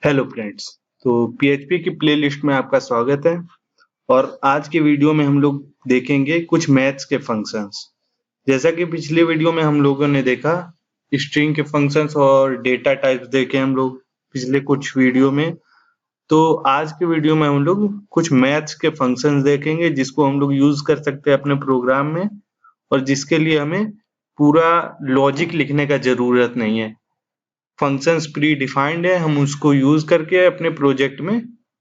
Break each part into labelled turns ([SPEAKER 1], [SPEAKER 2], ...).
[SPEAKER 1] Hello friends. तो PHP की playlist में आपका स्वागत है। और आज के वीडियो में हम लोग देखेंगे कुछ मैथ्स के फंक्शंस। जैसा कि पिछले वीडियो में हम लोगों ने देखा स्ट्रिंग के फंक्शंस और डेटा टाइप्स देखे हम लोग पिछले कुछ वीडियो में। तो आज के वीडियो में हम लोग कुछ मैथ्स के फंक्शंस देखेंगे जिसको हम लोग यूज कर सकते हैं अपने प्रोग्राम में, और जिसके लिए हमें पूरा लॉजिक लिखने का जरूरत नहीं है। फंक्शंस प्री डिफाइंड है, हम उसको यूज करके अपने प्रोजेक्ट में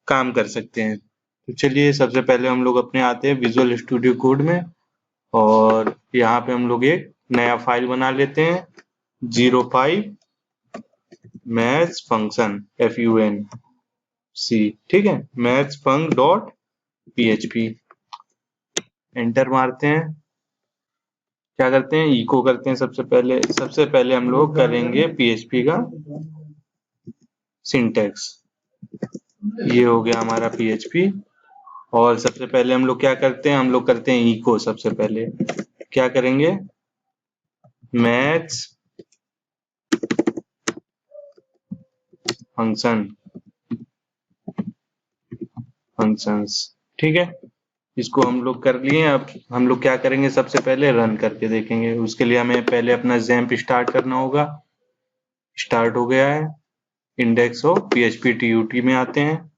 [SPEAKER 1] काम कर सकते हैं। तो चलिए सबसे पहले हम लोग अपने आते हैं विजुअल स्टूडियो कोड में, और यहाँ पे हम लोग एक नया फाइल बना लेते हैं 05 मैथ्स फंक्शन FUNC। ठीक है, मैथ्स फंक डॉट PHP। एंटर मारते हैं। क्या करते हैं, इको करते हैं। सबसे पहले हम लोग करेंगे PHP का सिंटेक्स। ये हो गया हमारा PHP। और सबसे पहले हम लोग क्या करते हैं, हम लोग करते हैं इको। सबसे पहले क्या करेंगे, मैथ्स फंक्शंस। ठीक है, इसको हम लोग कर लिए। अब हम लोग क्या करेंगे, सबसे पहले रन करके देखेंगे। उसके लिए हमें पहले अपना XAMPP स्टार्ट करना होगा। स्टार्ट हो गया है। इंडेक्स ऑफ PHP TUT में आते हैं।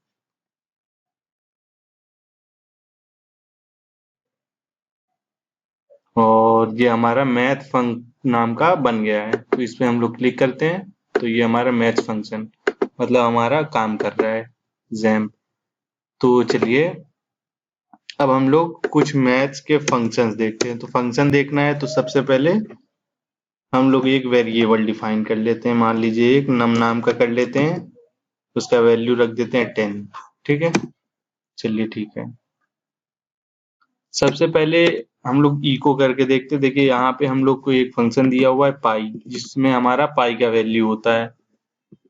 [SPEAKER 1] और ये हमारा मैथ फंक नाम का बन गया है, तो इस पे हम लोग क्लिक करते हैं। तो ये हमारा मैथ फंक्शन मतलब हमारा काम कर रहा है XAMPP। तो चलिए अब हम लोग कुछ मैथ्स के फंक्शंस देखते हैं। तो फंक्शन देखना है तो सबसे पहले हम लोग एक वेरिएबल डिफाइन कर लेते हैं। मान लीजिए एक नम नाम का कर लेते हैं, उसका वैल्यू रख देते हैं 10। ठीक है, चलिए ठीक है। सबसे पहले हम लोग इको करके देखते हैं। देखिए यहाँ पे हम लोग को एक फंक्शन दिया हुआ है पाई, जिसमें हमारा पाई का वैल्यू होता है।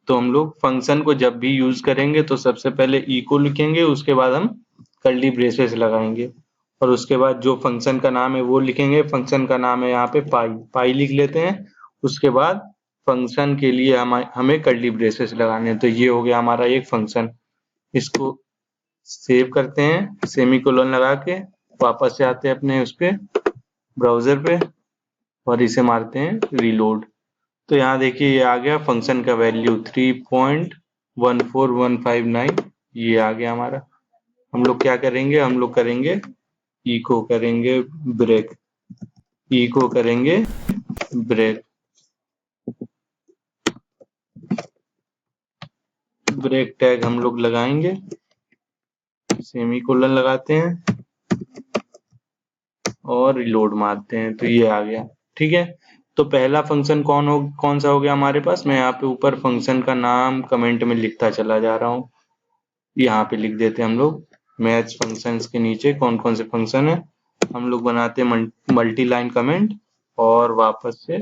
[SPEAKER 1] तो हम लोग फंक्शन को जब भी यूज करेंगे तो सबसे पहले इको लिखेंगे, उसके बाद हम कर्ली ब्रेसेस लगाएंगे, और उसके बाद जो फंक्शन का नाम है वो लिखेंगे। फंक्शन का नाम है यहाँ पे पाई, पाई लिख लेते हैं। उसके बाद फंक्शन के लिए हमें कर्ली ब्रेसेस लगाने हैं। तो ये हो गया हमारा एक फंक्शन। इसको सेव करते हैं सेमीकोलन लगा के, वापस से आते हैं अपने उस पे ब्राउजर पे, और इसे मारते हैं रीलोड। तो यहाँ देखिए ये आ गया फंक्शन का वैल्यू 3.14159। ये आ गया हमारा। हम लोग क्या करेंगे, हम लोग करेंगे इको करेंगे ब्रेक, इको करेंगे ब्रेक, ब्रेक टैग हम लोग लगाएंगे, सेमीकोलन लगाते हैं और रिलोड मारते हैं। तो ये आ गया। ठीक है, तो पहला फंक्शन कौन सा हो गया हमारे पास। मैं यहाँ पे ऊपर फंक्शन का नाम कमेंट में लिखता चला जा रहा हूँ। यहाँ पे लिख देते हैं हम लोग मैथ्स फंक्शंस के नीचे कौन कौन से फंक्शन है। हम लोग बनाते हैं मल्टी लाइन कमेंट, और वापस से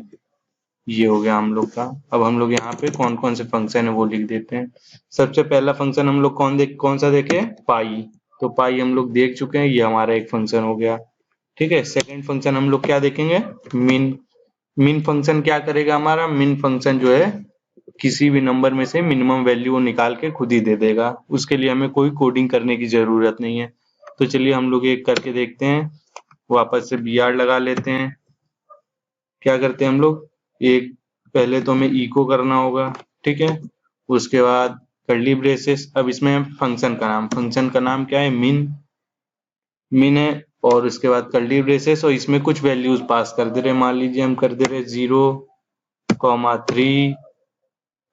[SPEAKER 1] ये हो गया हम लोग का। अब हम लोग यहाँ पे कौन कौन से फंक्शन है वो लिख देते हैं। सबसे पहला फंक्शन हम लोग कौन सा देखे, पाई। तो पाई हम लोग देख चुके हैं, ये हमारा एक फंक्शन हो गया। ठीक है, सेकंड फंक्शन हम लोग क्या देखेंगे, मिन। मिन फंक्शन क्या करेगा हमारा, मिन फंक्शन जो है किसी भी नंबर में से मिनिमम वैल्यू निकाल के खुद ही दे देगा। उसके लिए हमें कोई कोडिंग करने की जरूरत नहीं है। तो चलिए हम लोग एक करके देखते हैं। वापस से br लगा लेते हैं। क्या करते हैं हम लोग, एक पहले तो हमें इको करना होगा। ठीक है, उसके बाद कर्ली ब्रेसेस। अब इसमें फंक्शन का नाम क्या है, मिन। मिन है, और उसके बाद कर्ली ब्रेसेस, और इसमें कुछ वैल्यूज पास कर दे रहे। मान लीजिए हम कर दे रहे 0,3,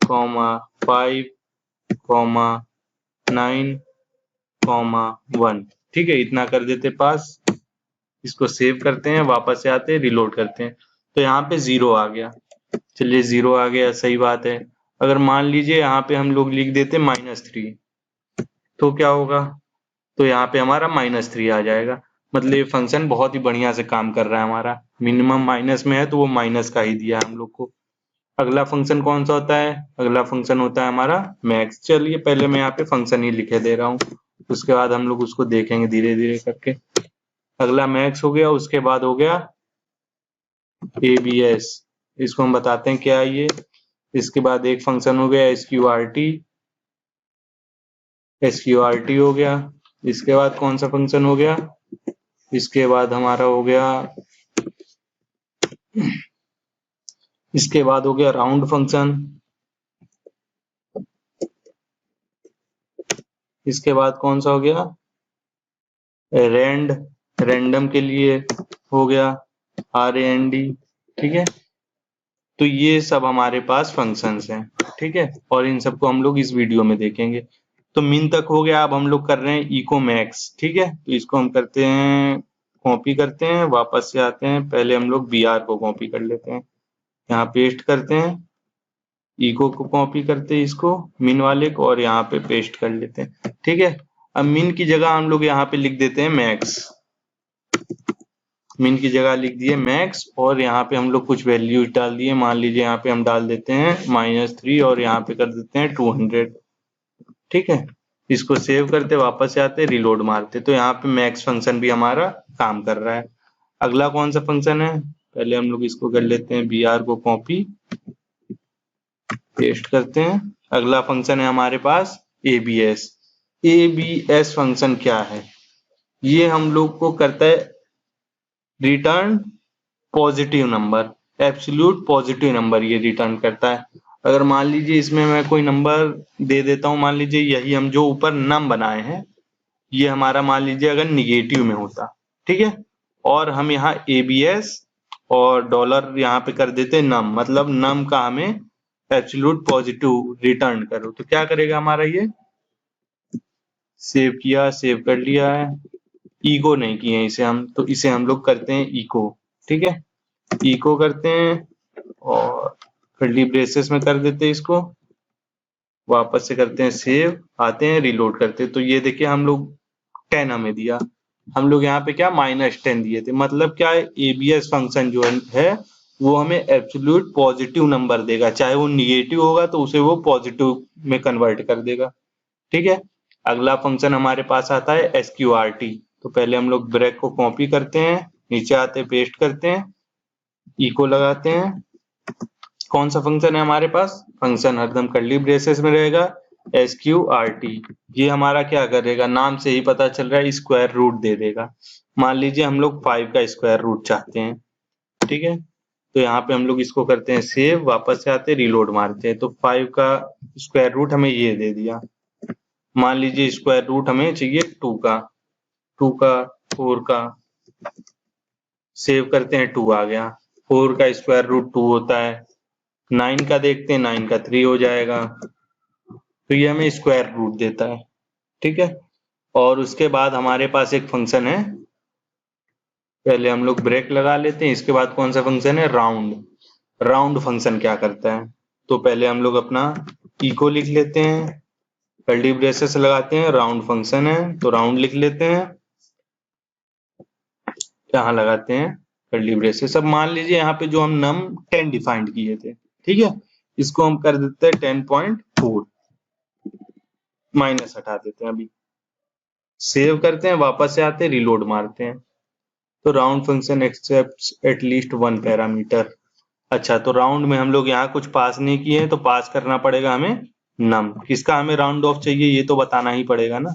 [SPEAKER 1] 5, 9, 1। ठीक है, इतना कर देते पास। इसको सेव करते हैं, वापस से आते हैं, रिलोड करते हैं। तो यहाँ पे 0 आ गया। चलिए 0 आ गया, सही बात है। अगर मान लीजिए यहाँ पे हम लोग लिख देते -3, तो क्या होगा, तो यहाँ पे हमारा -3 आ जाएगा। मतलब ये फंक्शन बहुत ही बढ़िया से काम कर रहा है हमारा। मिनिमम माइनस में है तो वो माइनस का ही दिया है हम लोग को। अगला फंक्शन कौन सा होता है, अगला फंक्शन होता है हमारा मैक्स। चलिए पहले मैं यहाँ पे फंक्शन ही लिखे दे रहा हूँ, उसके बाद हम लोग उसको देखेंगे धीरे धीरे करके। अगला मैक्स हो गया, उसके बाद हो गया ABS। इसको हम बताते हैं क्या है ये। इसके बाद एक फंक्शन हो गया SQRT, SQRT हो गया। इसके बाद कौन सा फंक्शन हो गया, इसके बाद हमारा हो गया, इसके बाद हो गया राउंड फंक्शन। इसके बाद कौन सा हो गया, रैंडम के लिए हो गया RAND। ठीक है, तो ये सब हमारे पास फंक्शंस हैं। ठीक है, और इन सबको हम लोग इस वीडियो में देखेंगे। तो मिन तक हो गया। अब हम लोग कर रहे हैं इको मैक्स। ठीक है, तो इसको हम करते हैं, कॉपी करते हैं, वापस से आते हैं, पहले हम लोग BR को कॉपी कर लेते हैं, यहाँ पेस्ट करते हैं, इको को कॉपी करते हैं इसको मिन वाले को, और यहाँ पे पेस्ट कर लेते हैं। ठीक है, अब मिन की जगह हम लोग यहाँ पे लिख देते हैं मैक्स। मिन की जगह लिख दिए मैक्स, और यहाँ पे हम लोग कुछ वैल्यूज डाल दिए। मान लीजिए यहाँ पे हम डाल देते हैं -3 और यहाँ पे कर देते हैं 200। ठीक है, इसको सेव करते, वापस से आते, रिलोड मारते, तो यहाँ पे मैक्स फंक्शन भी हमारा काम कर रहा है। अगला कौन सा फंक्शन है, पहले हम लोग इसको कर लेते हैं, BR को कॉपी पेस्ट करते हैं। अगला फंक्शन है हमारे पास ABS। ABS फंक्शन क्या है, ये हम लोग को करता है return positive number, absolute positive number ये रिटर्न करता है। अगर मान लीजिए इसमें मैं कोई नंबर दे देता हूँ, मान लीजिए यही हम जो ऊपर नम बनाए हैं, ये हमारा मान लीजिए अगर निगेटिव में होता, ठीक है, और हम यहाँ ABS और डॉलर यहाँ पे कर देते नम, मतलब नम का हमें एब्सोल्यूट पॉजिटिव रिटर्न करो, तो क्या करेगा हमारा ये, सेव किया, सेव कर लिया है, इको नहीं किए इसे हम, तो इसे हम लोग करते हैं इको। ठीक है, इको करते हैं और कर्ली ब्रेसेस में कर देते हैं इसको, वापस से करते हैं सेव, आते हैं रिलोड करते हैं, तो ये देखिए हम लोग 10 हमें दिया, हम लोग यहाँ पे क्या -10 दिए थे, मतलब क्या है, ABS फंक्शन जो है वो हमें एब्सोल्यूट पॉजिटिव नंबर देगा, चाहे वो निगेटिव होगा तो उसे वो पॉजिटिव में कन्वर्ट कर देगा। ठीक है, अगला फंक्शन हमारे पास आता है SQRT। तो पहले हम लोग ब्रेक को कॉपी करते हैं, नीचे आते पेस्ट करते हैं, इको लगाते हैं, कौन सा फंक्शन है हमारे पास, फंक्शन हरदम कर्ली ब्रेसेस में रहेगा SQRT। ये हमारा क्या करेगा, नाम से ही पता चल रहा है, स्क्वायर रूट दे देगा। मान लीजिए हम लोग 5 का स्क्वायर रूट चाहते हैं। ठीक है, तो यहाँ पे हम लोग इसको करते हैं सेव, वापस से आते रिलोड मारते हैं, तो 5 का स्क्वायर रूट हमें ये दे दिया। मान लीजिए स्क्वायर रूट हमें चाहिए 2 का, 4 का, सेव करते हैं, 2 आ गया। 4 का स्क्वायर रूट 2 होता है, 9 का देखते हैं, 9 का 3 हो जाएगा, तो ये हमें स्क्वायर रूट देता है। ठीक है, और उसके बाद हमारे पास एक फंक्शन है, पहले हम लोग ब्रेक लगा लेते हैं, इसके बाद कौन सा फंक्शन है, राउंड। राउंड फंक्शन क्या करता है, तो पहले हम लोग अपना इको लिख लेते हैं, कर्ली ब्रेसेस लगाते हैं, राउंड फंक्शन है तो राउंड लिख लेते हैं, यहाँ लगाते हैं कर्ली ब्रेसेस। अब मान लीजिए यहाँ पे जो हम नम 10 डिफाइंड किए थे, ठीक है, इसको हम कर देते हैं 10.4, माइनस हटा देते हैं, अभी सेव करते हैं, वापस से आते हैं, रिलोड मारते हैं, तो round function accepts at least 1 parameter. अच्छा, तो राउंड में हम लोग यहाँ कुछ पास नहीं किए हैं, तो पास करना पड़ेगा हमें नम। किसका हमें राउंड ऑफ चाहिए, ये तो बताना ही पड़ेगा ना,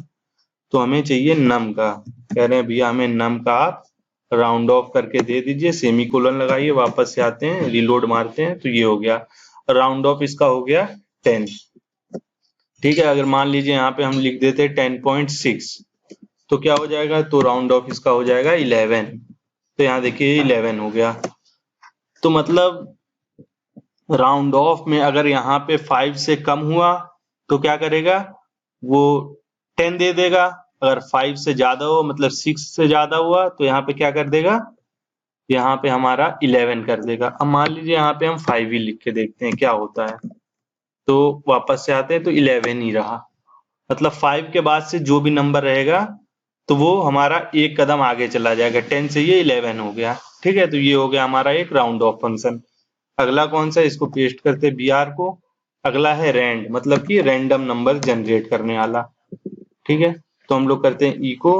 [SPEAKER 1] तो हमें चाहिए नम का। कह रहे हैं भैया हमें नम का आप राउंड ऑफ करके दे दीजिए, सेमीकोलन लगाइए, वापस से आते हैं, रिलोड मारते हैं, तो ये हो गया राउंड ऑफ, इसका हो गया 10। ठीक है, अगर मान लीजिए यहाँ पे हम लिख देते 10.6, तो क्या हो जाएगा, तो राउंड ऑफ इसका हो जाएगा 11, तो यहाँ देखिए 11 हो गया। तो मतलब राउंड ऑफ में अगर यहाँ पे 5 से कम हुआ तो क्या करेगा, वो 10 दे देगा, अगर 5 से ज्यादा हो, मतलब 6 से ज्यादा हुआ, तो यहाँ पे क्या कर देगा, यहाँ पे हमारा 11 कर देगा। अब मान लीजिए यहाँ पे हम 5 ही लिख के देखते हैं क्या होता है, तो वापस से आते हैं तो 11 ही रहा, मतलब 5 के बाद से जो भी नंबर रहेगा तो वो हमारा एक कदम आगे चला जाएगा, 10 से ये 11 हो गया। ठीक है, तो ये हो गया हमारा एक राउंड ऑफ फंक्शन। अगला कौन सा, इसको पेस्ट करते हैं BR को। अगला है रैंड, मतलब कि रैंडम नंबर जनरेट करने वाला। ठीक है, तो हम लोग करते हैं इको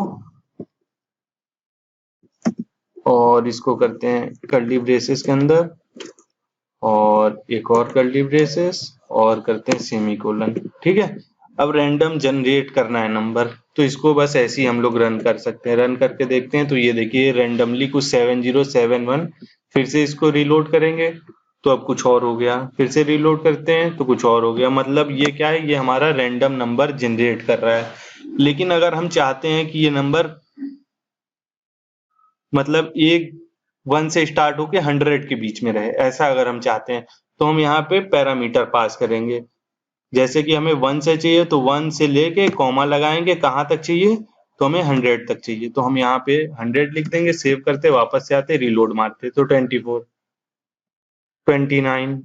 [SPEAKER 1] और इसको करते हैं कर्ली ब्रेसेस के अंदर, और एक और कर्ली ब्रेसेस, और करते हैं सेमीकोलन। ठीक है, अब रैंडम जनरेट करना है नंबर, तो इसको बस ऐसे ही हम लोग रन कर सकते हैं। रन करके देखते हैं तो ये देखिए रैंडमली कुछ 7071, फिर से इसको रिलोड करेंगे तो अब कुछ और हो गया, फिर से रिलोड करते हैं तो कुछ और हो गया। मतलब ये क्या है, ये हमारा रैंडम नंबर जनरेट कर रहा है। लेकिन अगर हम चाहते हैं कि ये नंबर मतलब एक 1 से स्टार्ट होके 100 के बीच में रहे, ऐसा अगर हम चाहते हैं तो हम यहाँ पे पैरामीटर पास करेंगे। जैसे कि हमें 1 से चाहिए तो 1 से लेके कॉमा लगाएंगे, कहाँ तक चाहिए तो हमें 100 तक चाहिए, तो हम यहाँ पे 100 लिख देंगे, सेव करते वापस से आते रिलोड मारते तो 24 29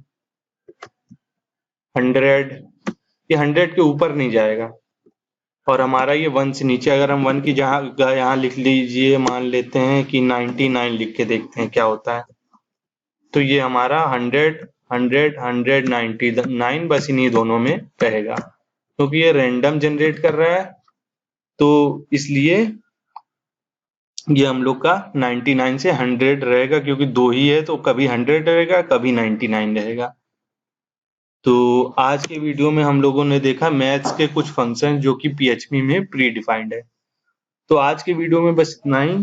[SPEAKER 1] 100, ये 100 के ऊपर नहीं जाएगा। और हमारा ये 1 से नीचे, अगर हम 1 की जगह यहाँ लिख लीजिए, मान लेते हैं कि 99 लिख के देखते हैं क्या होता है। तो ये हमारा 100 100 100 99 बस इन्हीं दोनों में रहेगा, क्योंकि ये रैंडम जनरेट कर रहा है तो इसलिए ये हम लोग का 99 से 100 रहेगा, क्योंकि दो ही है तो कभी 100 रहेगा कभी 99 रहेगा। तो आज के वीडियो में हम लोगों ने देखा मैथ्स के कुछ फंक्शन जो कि PHP में प्री डिफाइंड है। तो आज के वीडियो में बस इतना ही,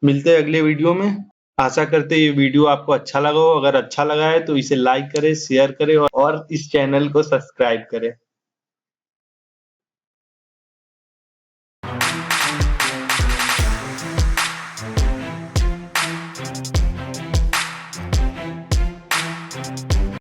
[SPEAKER 1] मिलते हैं अगले वीडियो में। आशा करते ये वीडियो आपको अच्छा लगा हो। अगर अच्छा लगा है तो इसे लाइक करें, शेयर करें और इस चैनल को सब्सक्राइब करें।